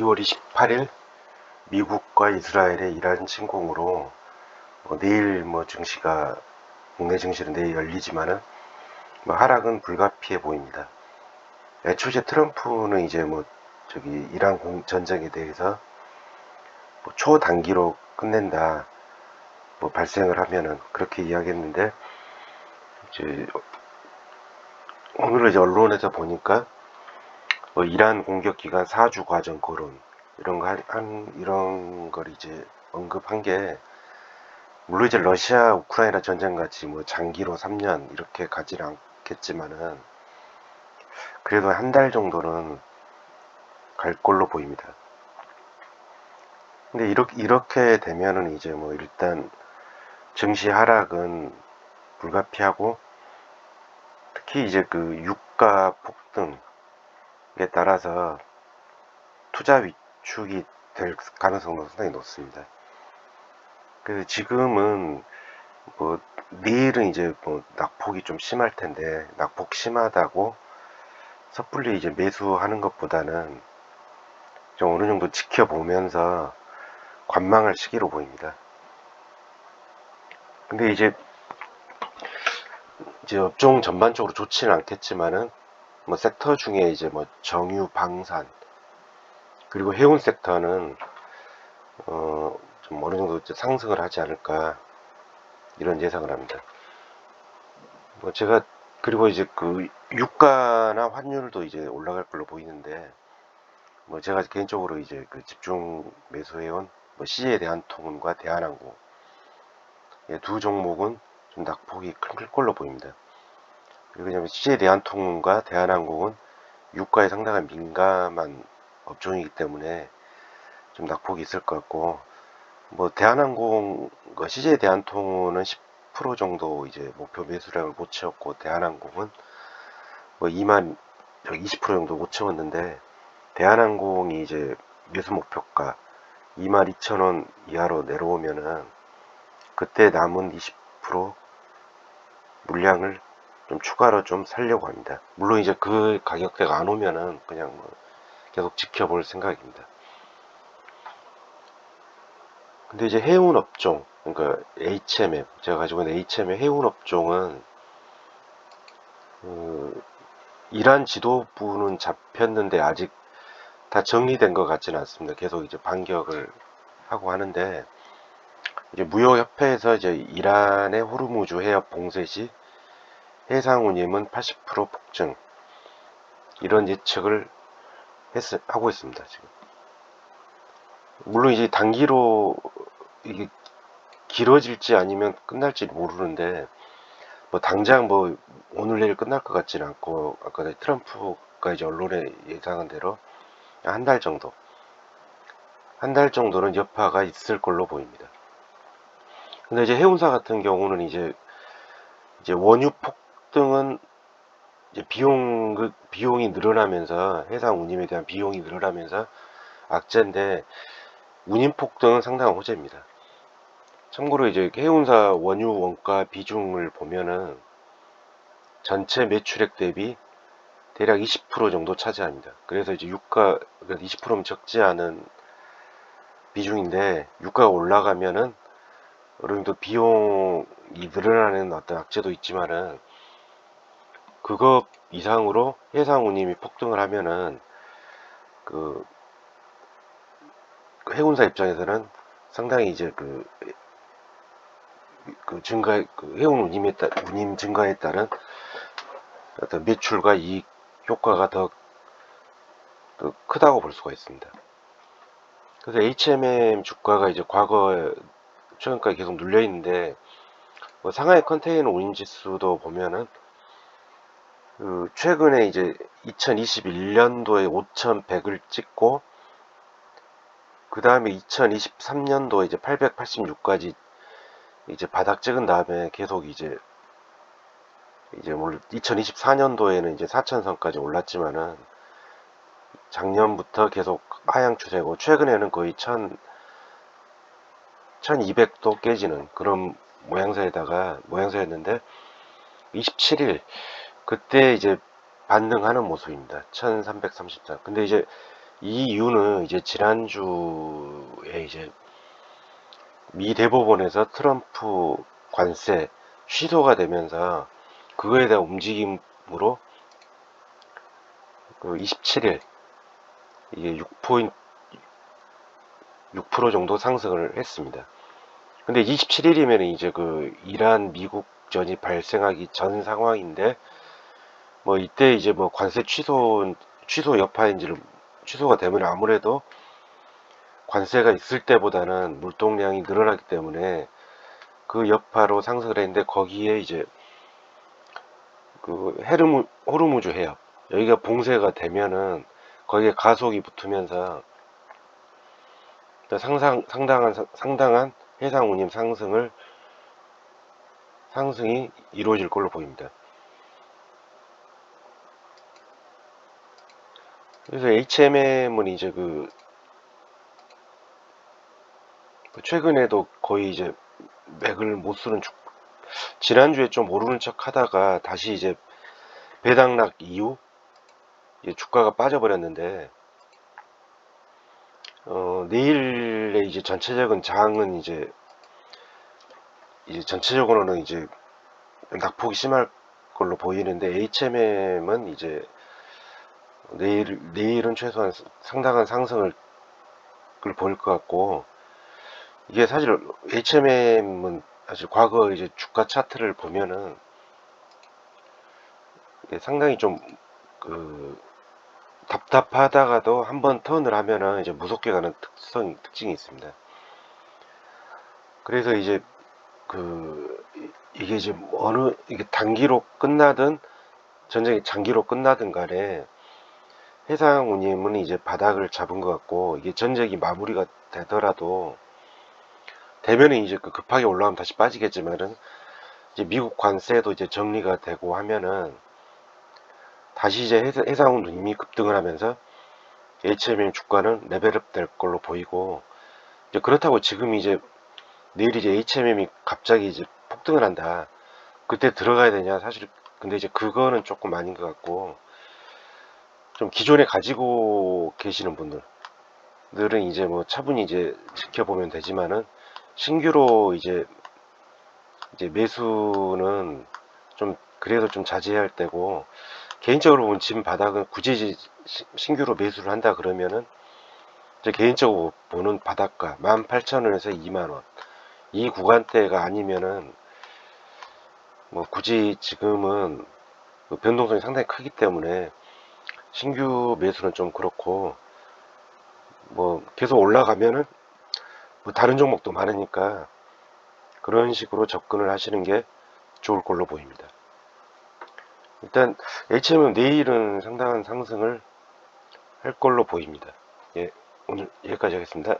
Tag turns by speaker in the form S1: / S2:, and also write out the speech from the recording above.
S1: 2월 28일 미국과 이스라엘의 이란 침공으로 내일 증시가 국내 증시는 내일 열리지만은 하락은 불가피해 보입니다. 애초에 트럼프는 이제 이란 전쟁에 대해서 초단기로 끝낸다, 발생을 하면은 그렇게 이야기했는데, 이제 오늘 이제 언론에서 보니까 이란 공격 기간 4주 과정 거론 이런 걸 이제 언급한 게, 물론 이제 러시아 우크라이나 전쟁 같이 장기로 3년 이렇게 가지는 않겠지만은 그래도 한 달 정도는 갈 걸로 보입니다. 근데 이렇게 되면은 이제 일단 증시 하락은 불가피하고, 특히 이제 그 유가 폭등에 따라서 투자 위축이 될 가능성도 상당히 높습니다. 그래서 지금은 내일은 이제 낙폭이 좀 심할 텐데, 낙폭 심하다고 섣불리 이제 매수하는 것보다는 좀 어느 정도 지켜보면서 관망할 시기로 보입니다. 근데 이제 업종 전반적으로 좋지는 않겠지만은 섹터 중에 이제 정유, 방산 그리고 해운 섹터는 좀 어느 정도 이제 상승을 하지 않을까, 이런 예상을 합니다. 제가 그리고 이제 그 유가나 환율도 이제 올라갈 걸로 보이는데, 제가 개인적으로 이제 그 집중 매수해온 CJ 대한통운과 대한항공 두 종목은 좀 낙폭이 클 걸로 보입니다. 그리고 왜냐면 CJ 대한통운과 대한항공은 유가에 상당한 민감한 업종이기 때문에 좀 낙폭이 있을 것 같고, 대한항공, CJ 대한통운은 10% 정도 이제 목표 매수량을 못 채웠고, 대한항공은 20% 정도 못 채웠는데, 대한항공이 이제 매수 목표가 22,000원 이하로 내려오면은 그때 남은 20% 물량을 좀 추가로 좀 살려고 합니다. 물론 이제 그 가격대가 안 오면은 그냥 계속 지켜볼 생각입니다. 근데 이제 해운 업종, 그러니까 HMM, 제가 가지고 있는 HMM 해운 업종은 이란 지도부는 잡혔는데 아직 다 정리된 것 같지는 않습니다. 계속 이제 반격을 하고 하는데, 이제 무역협회에서 이제 이란의 호르무즈 해협 봉쇄 시 해상 운임은 80% 폭증, 이런 예측을 하고 있습니다. 지금 물론 이제 단기로 이게 길어질지 아니면 끝날지 모르는데, 당장 오늘 내일 끝날 것 같지는 않고, 아까 트럼프가 이제 언론에 예상한 대로 한 달 정도는 여파가 있을 걸로 보입니다. 근데 이제 해운사 같은 경우는 이제 원유 폭등은 이제 비용이 늘어나면서, 해상 운임에 대한 비용이 늘어나면서 악재인데, 운임 폭등은 상당한 호재입니다. 참고로 이제 해운사 원유 원가 비중을 보면은 전체 매출액 대비 대략 20% 정도 차지합니다. 그래서 이제 유가 20%면 적지 않은 비중인데, 유가가 올라가면은 어느 정도 비용이 늘어나는 어떤 악재도 있지만은, 그거 이상으로 해상 운임이 폭등을 하면은 그 해운사 입장에서는 상당히 이제 해운 운임 증가에 따른 어떤 매출과 이익 효과가 더 크다고 볼 수가 있습니다. 그래서 HMM 주가가 이제 과거 최근까지 계속 눌려 있는데, 상하이 컨테이너 운임 지수도 보면은 최근에 이제 2021년도에 5,100을 찍고, 그 다음에 2023년도에 이제 886까지 이제 바닥 찍은 다음에 계속 이제 물론 2024년도에는 이제 4,000선까지 올랐지만은 작년부터 계속 하향 추세고, 최근에는 거의 1200도 깨지는 그런 모양새였는데, 27일 그때 이제 반등하는 모습입니다. 1334. 근데 이제 이 이유는 이제 지난주에 이제 미 대법원에서 트럼프 관세 취소가 되면서 그거에 대한 움직임으로 그 27일 이게 6% 정도 상승을 했습니다. 근데 27일이면 이제 그 이란 미국전이 발생하기 전 상황인데 뭐 이때 이제 뭐 관세 취소 여파인지를 취소가 되면 아무래도 관세가 있을 때보다는 물동량이 늘어나기 때문에 그 여파로 상승을 했는데 거기에 이제 그 호르무즈 해협 여기가 봉쇄가 되면은 거기에 가속이 붙으면서 상당한 해상 운임 상승이 이루어질 걸로 보입니다. 그래서 HMM은 이제 최근에도 거의 이제 맥을 못 쓰는 지난주에 좀 오르는 척 하다가 다시 이제 배당락 이후 이제 주가가 빠져버렸는데 내일의 이제 전체적인 장은 이제 전체적으로는 이제 낙폭이 심할 걸로 보이는데 HMM은 이제 내일은 최소한 상당한 상승을 보일 것 같고 이게 사실 HMM은 사실 과거 이제 주가 차트를 보면은 상당히 좀 답답하다가도 한번 턴을 하면은 이제 무섭게 가는 특징이 있습니다. 그래서 이제 이게 이제 이게 단기로 끝나든 전쟁이 장기로 끝나든 간에 해상 운임은 이제 바닥을 잡은 것 같고 이게 전쟁이 마무리가 되더라도 되면은 이제 급하게 올라가면 다시 빠지겠지만은 이제 미국 관세도 이제 정리가 되고 하면은 다시 이제 해상 운임이 급등을 하면서 HMM 주가는 레벨업 될 걸로 보이고 이제 그렇다고 지금 이제 내일 이제 HMM이 갑자기 이제 폭등을 한다. 그때 들어가야 되냐? 사실 근데 이제 그거는 조금 아닌 것 같고 좀 기존에 가지고 계시는 분들은 이제 뭐 차분히 이제 지켜보면 되지만은 신규로 이제 매수는 좀 그래도 좀 자제해야 할 때고 개인적으로 보면 지금 바닥은 굳이 신규로 매수를 한다 그러면은 이제 개인적으로 보는 바닥가 18,000원에서 2만원 이 구간대가 아니면은 뭐 굳이 지금은 변동성이 상당히 크기 때문에 신규 매수는 좀 그렇고 뭐 계속 올라가면은 뭐 다른 종목도 많으니까 그런 식으로 접근을 하시는 게 좋을 걸로 보입니다. 일단 HM은 내일은 상당한 상승을 할 걸로 보입니다. 예, 오늘 여기까지 하겠습니다.